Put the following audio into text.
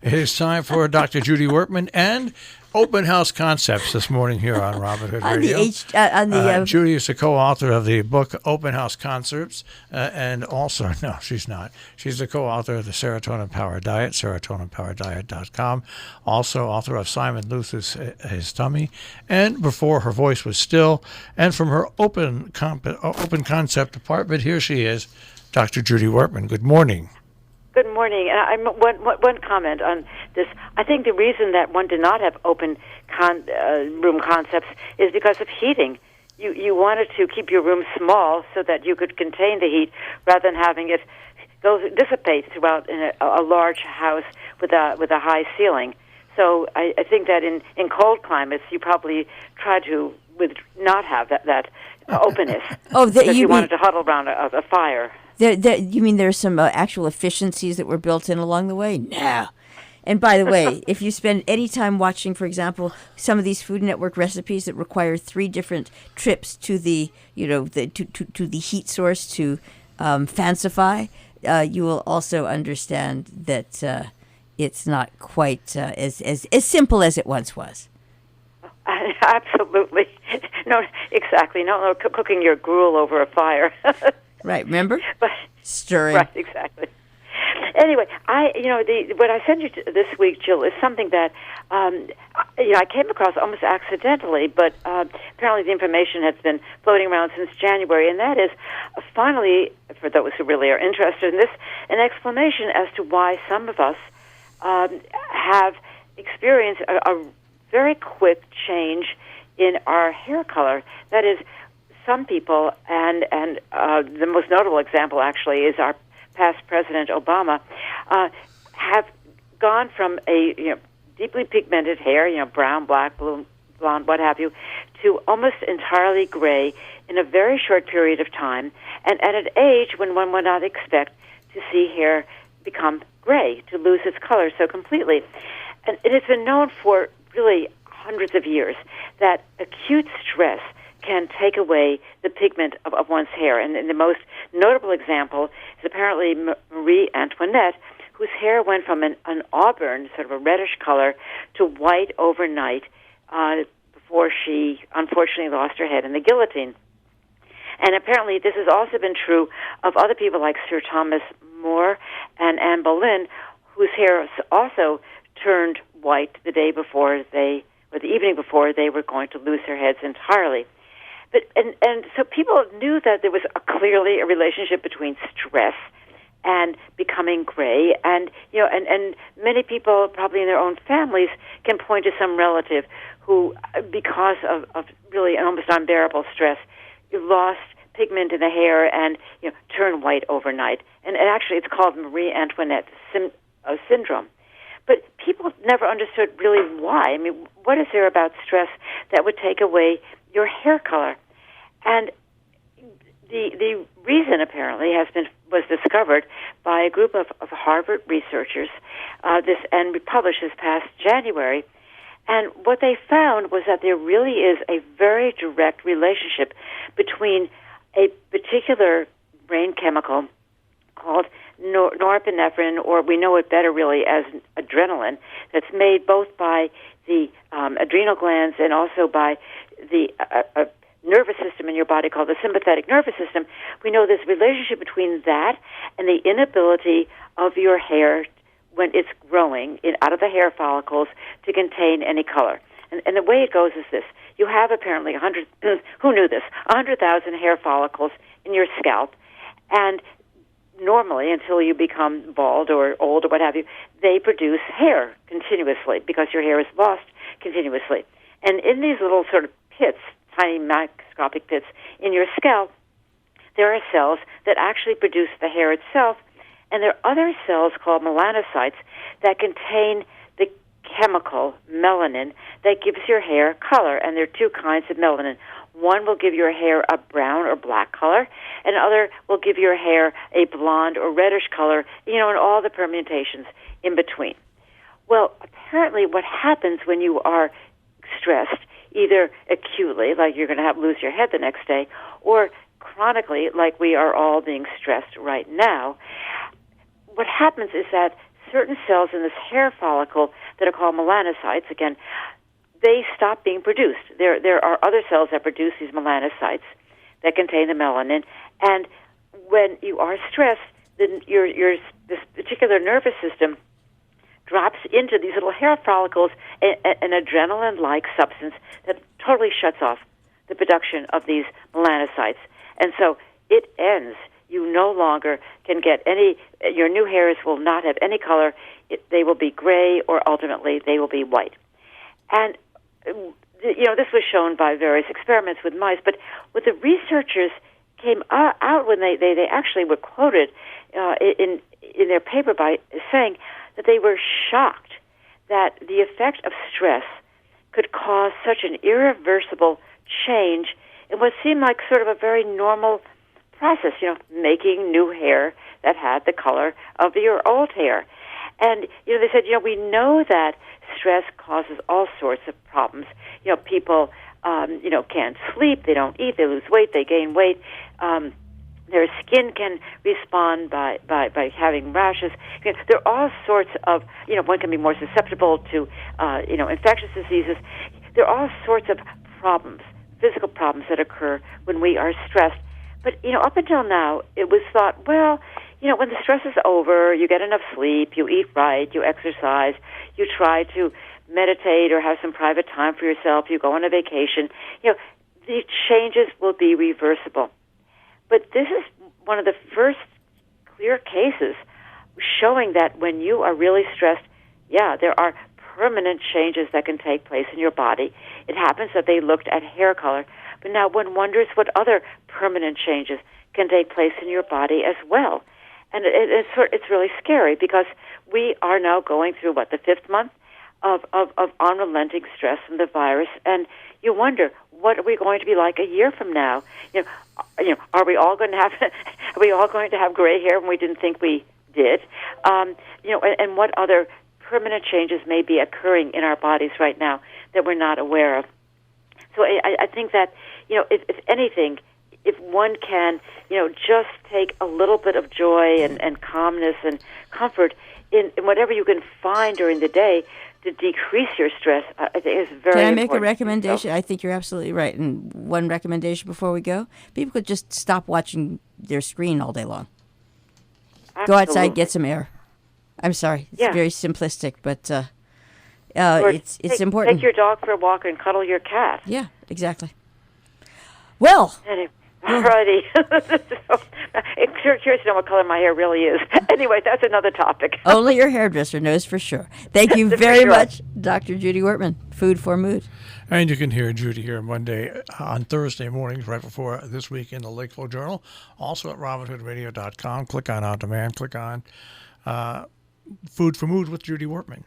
It is time for Dr. Judy Wurtman and Open House Concepts this morning here on Robin Hood Radio. Judy is the co-author of the book Open House Concepts, and also, no, she's not. She's the co-author of the Serotonin Power Diet, serotoninpowerdiet.com. Also author of Simon Luther's His Tummy, and Before Her Voice Was Still. And from her Open Concept department, here she is, Dr. Judy Wurtman. Good morning. Good morning. One comment on this. I think the reason that one did not have open room concepts is because of heating. You wanted to keep your room small so that you could contain the heat rather than having it dissipate throughout in a large house with a high ceiling. So I think that in cold climates you probably try to not have that openness. Because you wanted to huddle around a fire. You mean there's some actual efficiencies that were built in along the way? No. And by the way, if you spend any time watching, for example, some of these Food Network recipes that require 3 different trips to the to the heat source to fancify, you will also understand that it's not quite as simple as it once was. Absolutely. No, exactly. No, cooking your gruel over a fire. Right, remember? But, stirring. Right, exactly. Anyway, what I sent you this week, Jill, is something that I came across almost accidentally, but apparently the information has been floating around since January, and that is finally, for those who really are interested in this, an explanation as to why some of us have experienced a very quick change in our hair color. That is, some people, and the most notable example actually is our past President Obama, have gone from a deeply pigmented hair, brown, black, blue, blonde, what have you, to almost entirely gray in a very short period of time, and at an age when one would not expect to see hair become gray, to lose its color so completely. And it has been known for really hundreds of years that acute stress can take away the pigment of one's hair. And the most notable example is apparently Marie Antoinette, whose hair went from an auburn, sort of a reddish color, to white overnight before she unfortunately lost her head in the guillotine. And apparently this has also been true of other people like Sir Thomas More and Anne Boleyn, whose hair also turned white the day before the evening before they were going to lose their heads entirely. But and so people knew that there was clearly a relationship between stress and becoming gray, and and many people probably in their own families can point to some relative who, because of really an almost unbearable stress, lost pigment in the hair and turned white overnight. And actually, it's called Marie Antoinette syndrome. But people never understood really why. I mean, what is there about stress that would take away your hair color? And the reason apparently was discovered by a group of Harvard researchers, and published this past January. And what they found was that there really is a very direct relationship between a particular brain chemical called norepinephrine, or we know it better really as adrenaline, that's made both by the adrenal glands and also by the nervous system in your body called the sympathetic nervous system. We know there's a relationship between that and the inability of your hair when it's growing out of the hair follicles to contain any color. And the way it goes is this. You have apparently 100, who knew this, 100,000 hair follicles in your scalp, and normally, until you become bald or old or what have you, they produce hair continuously because your hair is lost continuously. And in these little sort of pits, tiny microscopic pits in your scalp, there are cells that actually produce the hair itself, and there are other cells called melanocytes that contain the chemical melanin that gives your hair color. And there are 2 kinds of melanin. One will give your hair a brown or black color, and other will give your hair a blonde or reddish color, and all the permutations in between. Well, apparently what happens when you are stressed, either acutely, like you're going to lose your head the next day, or chronically, like we are all being stressed right now, what happens is that certain cells in this hair follicle that are called melanocytes, again, they stop being produced. There are other cells that produce these melanocytes that contain the melanin, and when you are stressed, then this particular nervous system drops into these little hair follicles an adrenaline-like substance that totally shuts off the production of these melanocytes. And so it ends. You no longer can get your new hairs will not have any color. They will be gray, or ultimately they will be white. And, this was shown by various experiments with mice, but what the researchers came out when they actually were quoted in their paper by saying that they were shocked that the effect of stress could cause such an irreversible change in what seemed like sort of a very normal process, making new hair that had the color of your old hair. And, they said, we know that stress causes all sorts of problems. People, can't sleep, they don't eat, they lose weight, they gain weight. Their skin can respond by having rashes. There are all sorts of, one can be more susceptible to, infectious diseases. There are all sorts of problems, physical problems that occur when we are stressed. But, up until now, it was thought, well, when the stress is over, you get enough sleep, you eat right, you exercise, you try to meditate or have some private time for yourself, you go on a vacation, the changes will be reversible. But this is one of the first clear cases showing that when you are really stressed, there are permanent changes that can take place in your body. It happens that they looked at hair color, but now one wonders what other permanent changes can take place in your body as well. And it's really scary because we are now going through, the 5th month of unrelenting stress from the virus, and you wonder, what are we going to be like a year from now? Are we all going to have gray hair when we didn't think we did? And what other permanent changes may be occurring in our bodies right now that we're not aware of? So I think that, if anything, if one can, just take a little bit of joy and calmness and comfort in whatever you can find during the day to decrease your stress, I think is very important. Can I make a recommendation? I think you're absolutely right. And one recommendation before we go, people could just stop watching their screen all day long. Absolutely. Go outside, get some air. I'm sorry. It's very simplistic, but it's important. Take your dog for a walk and cuddle your cat. Yeah, exactly. Well. Anyway. Alrighty. I'm curious to know what color my hair really is. Anyway, that's another topic. Only your hairdresser knows for sure. Thank you very much, Dr. Judy Wurtman, Food for Mood. And you can hear Judy here Monday on Thursday mornings right before This Week in the Lakeville Journal. Also at robinhoodradio.com. Click on On Demand. Click on Food for Mood with Judy Wurtman.